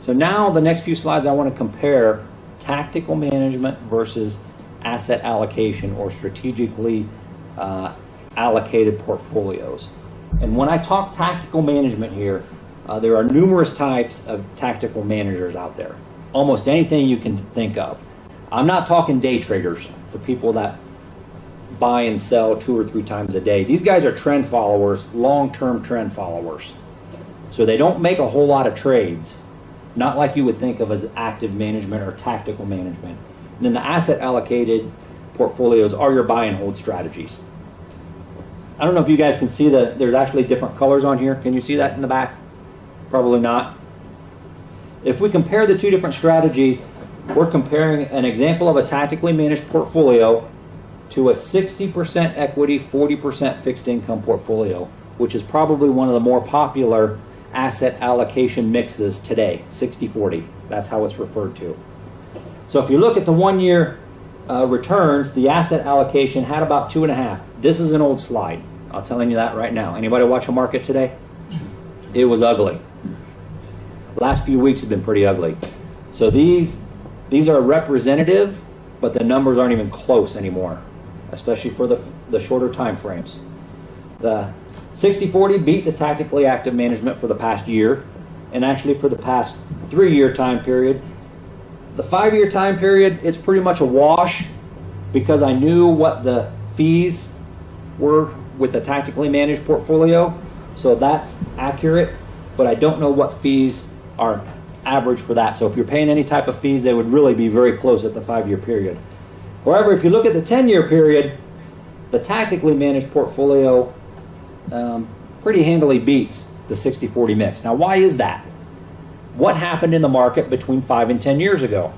So now the next few slides I want to compare tactical management versus asset allocation or strategically allocated portfolios. And when I talk tactical management here, there are numerous types of tactical managers out there. Almost anything you can think of. I'm not talking day traders, the people that buy and sell 2 or 3 times a day. These guys are trend followers, long-term trend followers. So they don't make a whole lot of trades, not like you would think of as active management or tactical management. And then the asset allocated portfolios are your buy and hold strategies. I don't know if you guys can see that there's actually different colors on here. Can you see that in the back? Probably not. If we compare the two different strategies, we're comparing an example of a tactically managed portfolio to a 60% equity, 40% fixed income portfolio, which is probably one of the more popular asset allocation mixes today, 60-40. That's how it's referred to. So if you look at the 1-year returns, the asset allocation had about 2.5. This is an old slide. I'm telling you that right now. Anybody watch a market today? It was ugly. Last few weeks have been pretty ugly. So these are representative, but the numbers aren't even close anymore, especially for the shorter time frames. The 60-40 beat the tactically active management for the past year, and actually for the past 3-year time period. The 5-year time period, it's pretty much a wash because I knew what the fees were with the tactically managed portfolio, so that's accurate, but I don't know what fees are average for that. So if you're paying any type of fees, they would really be very close at the 5-year period. However, if you look at the 10-year period, the tactically managed portfolio pretty handily beats the 60-40 mix. Now, why is that? What happened in the market between 5 and 10 years ago?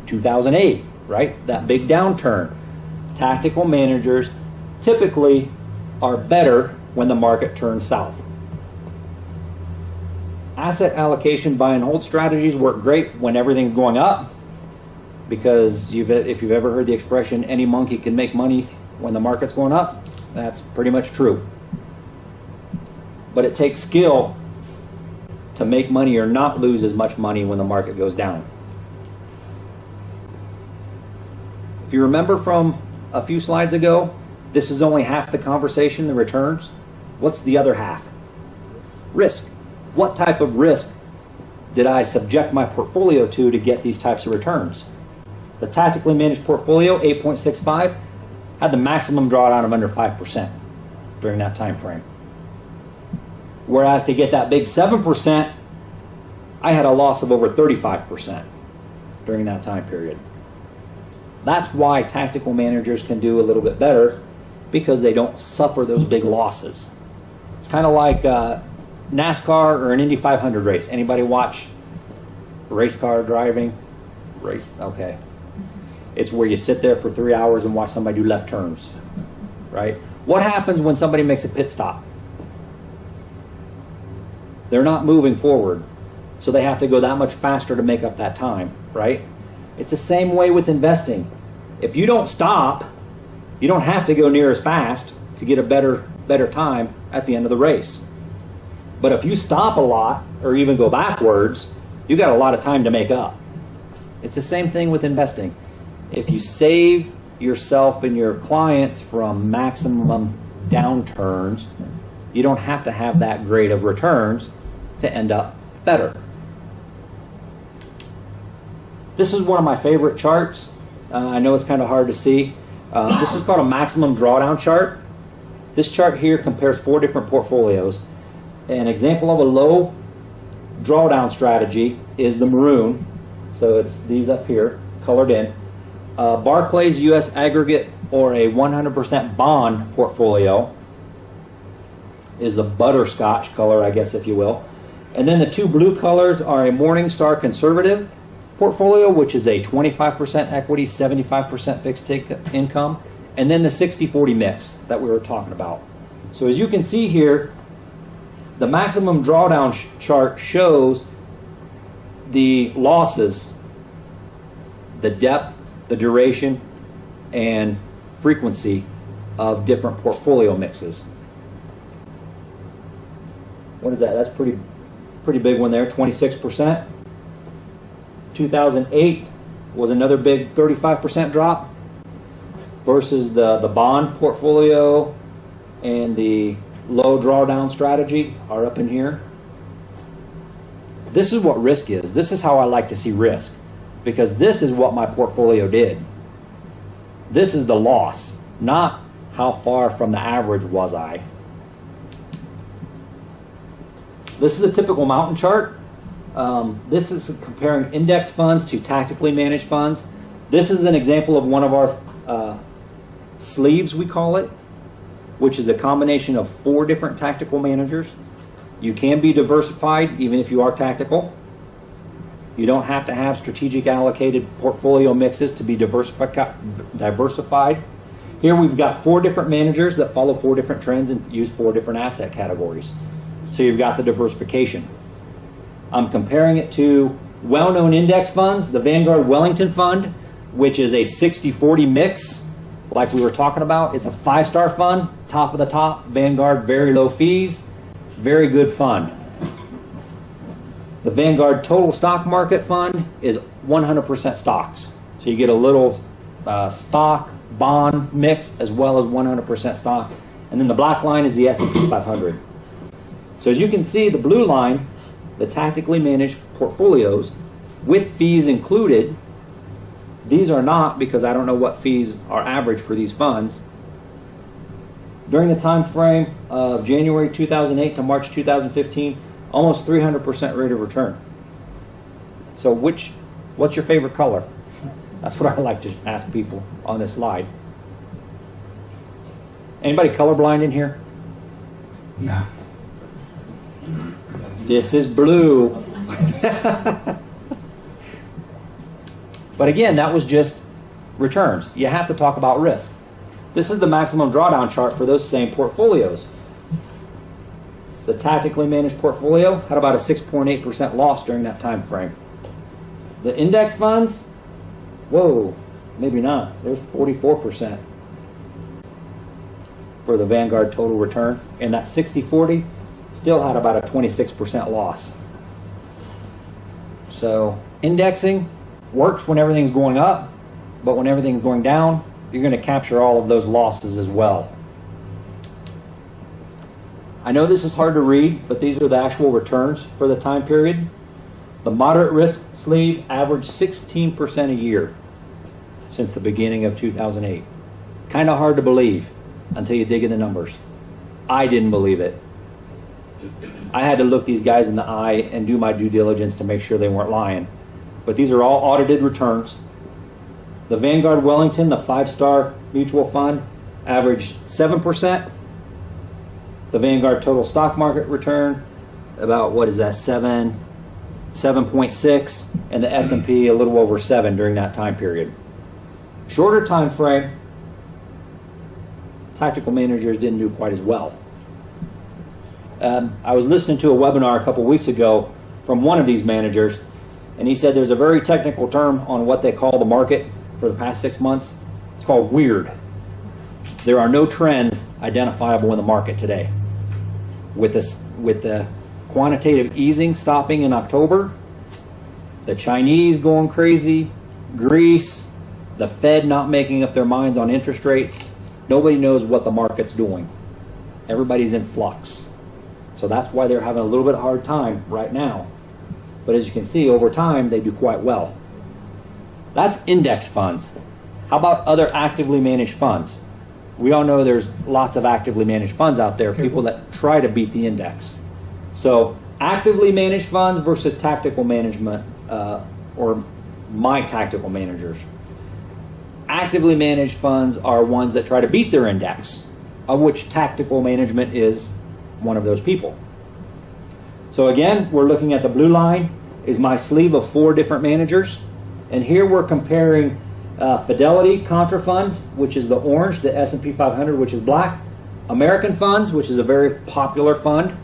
2008, right? That big downturn. Tactical managers typically are better when the market turns south. Asset allocation buy and hold strategies work great when everything's going up, because if you've ever heard the expression, any monkey can make money when the market's going up, that's pretty much true. But it takes skill to make money or not lose as much money when the market goes down. If you remember from a few slides ago, this is only half the conversation, the returns. What's the other half? Risk. What type of risk did I subject my portfolio to get these types of returns? The tactically managed portfolio, 8.65, had the maximum drawdown of under 5% during that time frame. Whereas to get that big 7%, I had a loss of over 35% during that time period. That's why tactical managers can do a little bit better, because they don't suffer those big losses. It's kind of like NASCAR or an Indy 500 race. Anybody watch race car driving? Race? Okay. It's where you sit there for 3 hours and watch somebody do left turns, right? What happens when somebody makes a pit stop? They're not moving forward, so they have to go that much faster to make up that time, right? It's the same way with investing. If you don't stop, you don't have to go near as fast to get a better time at the end of the race. But if you stop a lot or even go backwards, you got a lot of time to make up. It's the same thing with investing. If you save yourself and your clients from maximum downturns, you don't have to have that great of returns to end up better. This is one of my favorite charts. I know it's kind of hard to see. This is called a maximum drawdown chart. This chart here compares 4 different portfolios. An example of a low drawdown strategy is the maroon. So it's these up here, colored in. Barclays U.S. aggregate or a 100% bond portfolio is the butterscotch color, I guess, if you will. And then the 2 blue colors are a Morningstar conservative portfolio, which is a 25% equity, 75% fixed income, and then the 60-40 mix that we were talking about. So as you can see here, the maximum drawdown chart shows the losses, the depth, the duration, and frequency of different portfolio mixes. What is that? That's pretty pretty big one there, 26%. 2008 was another big 35% drop versus the bond portfolio and the low drawdown strategy are up in here. This is what risk is. This is how I like to see risk, because this is what my portfolio did. This is the loss, not how far from the average was I. This is a typical mountain chart. This is comparing index funds to tactically managed funds. This is an example of one of our sleeves, we call it, which is a combination of 4 different tactical managers. You can be diversified even if you are tactical. You don't have to have strategic allocated portfolio mixes to be diversified. Here we've got 4 different managers that follow 4 different trends and use 4 different asset categories. So you've got the diversification. I'm comparing it to well-known index funds, the Vanguard Wellington Fund, which is a 60-40 mix, like we were talking about. It's a 5-star fund, top of the top, Vanguard, very low fees, very good fund. The Vanguard Total Stock Market Fund is 100% stocks. So you get a little stock, bond mix, as well as 100% stocks. And then the black line is the S&P 500. So as you can see, the blue line, the tactically managed portfolios with fees included, these are not, because I don't know what fees are average for these funds. During the time frame of January 2008 to March 2015, almost 300% rate of return. So what's your favorite color? That's what I like to ask people on this slide. Anybody colorblind in here? No. This is blue. But again, that was just returns. You have to talk about risk. This is the maximum drawdown chart for those same portfolios. The tactically managed portfolio had about a 6.8% loss during that time frame. The index funds, whoa, maybe not. There's 44% for the Vanguard total return. And that 60-40 still had about a 26% loss. So indexing works when everything's going up, but when everything's going down, you're going to capture all of those losses as well. I know this is hard to read, but these are the actual returns for the time period. The moderate risk sleeve averaged 16% a year since the beginning of 2008. Kind of hard to believe until you dig in the numbers. I didn't believe it. I had to look these guys in the eye and do my due diligence to make sure they weren't lying. But these are all audited returns. The Vanguard Wellington, the 5-star mutual fund, averaged 7%. The Vanguard Total Stock Market return, about, what is that, 7.6, and the S&P a little over 7 during that time period. Shorter time frame, tactical managers didn't do quite as well. I was listening to a webinar a couple weeks ago from one of these managers, and he said there's a very technical term on what they call the market for the past 6 months. It's called weird. There are no trends identifiable in the market today. With the quantitative easing stopping in October, the Chinese going crazy, Greece, the Fed not making up their minds on interest rates, nobody knows what the market's doing. Everybody's in flux. So that's why they're having a little bit hard time right now. But as you can see, over time, they do quite well. That's index funds. How about other actively managed funds? We all know there's lots of actively managed funds out there, people that try to beat the index. So actively managed funds versus tactical management, or my tactical managers. Actively managed funds are ones that try to beat their index, of which tactical management is one of those people. So again, we're looking at the blue line is my sleeve of 4 different managers. And here we're comparing Fidelity Contra Fund, which is the orange, the S&P 500, which is black, American Funds, which is a very popular fund,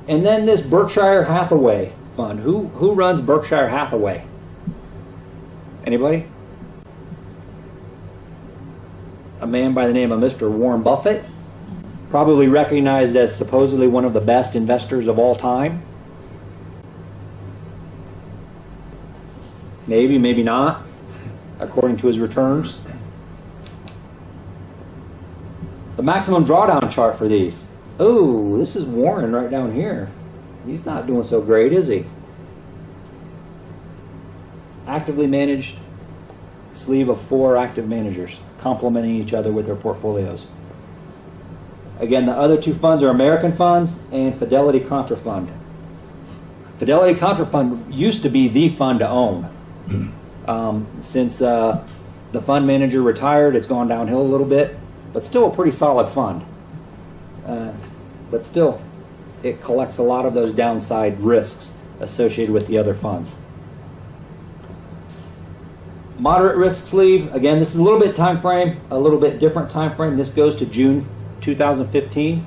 and then this Berkshire Hathaway fund. Who runs Berkshire Hathaway? Anybody? A man by the name of Mr. Warren Buffett, probably recognized as supposedly one of the best investors of all time. Maybe, maybe not, according to his returns. The maximum drawdown chart for these. Oh, this is Warren right down here. He's not doing so great, is he? Actively managed sleeve of 4 active managers, complementing each other with their portfolios. Again, the other 2 funds are American Funds and Fidelity Contra Fund. Fidelity Contra Fund used to be the fund to own. Since the fund manager retired, it's gone downhill a little bit, but still a pretty solid fund. But still, it collects a lot of those downside risks associated with the other funds. Moderate risk sleeve, again, this is a little bit time frame, a little bit different time frame. This goes to June 2015.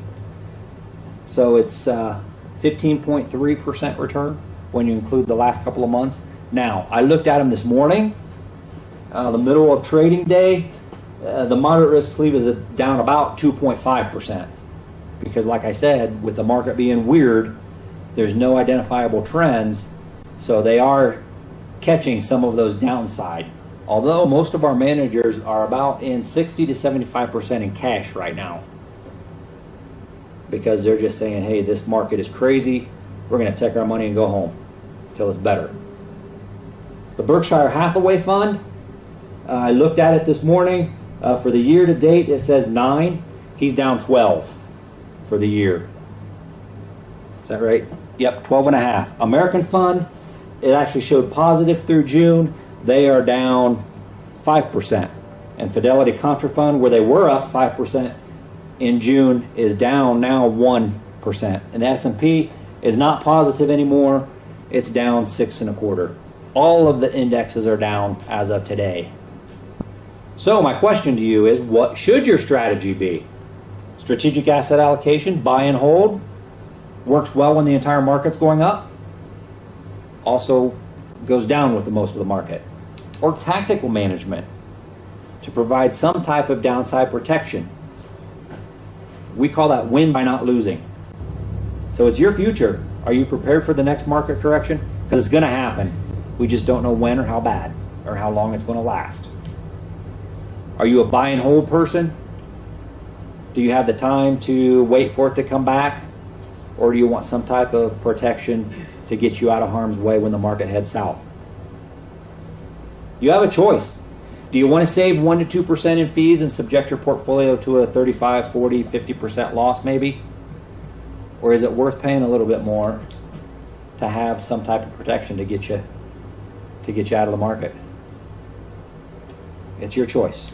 So it's 15.3% return when you include the last couple of months. Now, I looked at them this morning, the middle of trading day. The moderate risk sleeve is down about 2.5%. Because like I said, with the market being weird, there's no identifiable trends. So they are catching some of those downside. Although most of our managers are about in 60 to 75% in cash right now. Because they're just saying, hey, this market is crazy. We're going to take our money and go home till it's better. The Berkshire Hathaway Fund, I looked at it this morning. For the year to date, it says 9. He's down 12 for the year. Is that right? Yep, 12.5. American Fund, it actually showed positive through June. They are down 5%. And Fidelity Contra Fund, where they were up 5% in June, is down now 1%. And the S&P is not positive anymore. It's down 6.25. All of the indexes are down as of today. So my question to you is, what should your strategy be? Strategic asset allocation, buy and hold, works well when the entire market's going up, also goes down with the most of the market. Or tactical management to provide some type of downside protection. We call that win by not losing. So it's your future. Are you prepared for the next market correction? Because it's going to happen. We just don't know when or how bad or how long it's going to last. Are you a buy and hold person? Do you have the time to wait for it to come back? Or do you want some type of protection to get you out of harm's way when the market heads south? You have a choice. Do you want to save 1 to 2% in fees and subject your portfolio to a 35, 40, 50% loss maybe? Or is it worth paying a little bit more to have some type of protection to get you out of the market? It's your choice.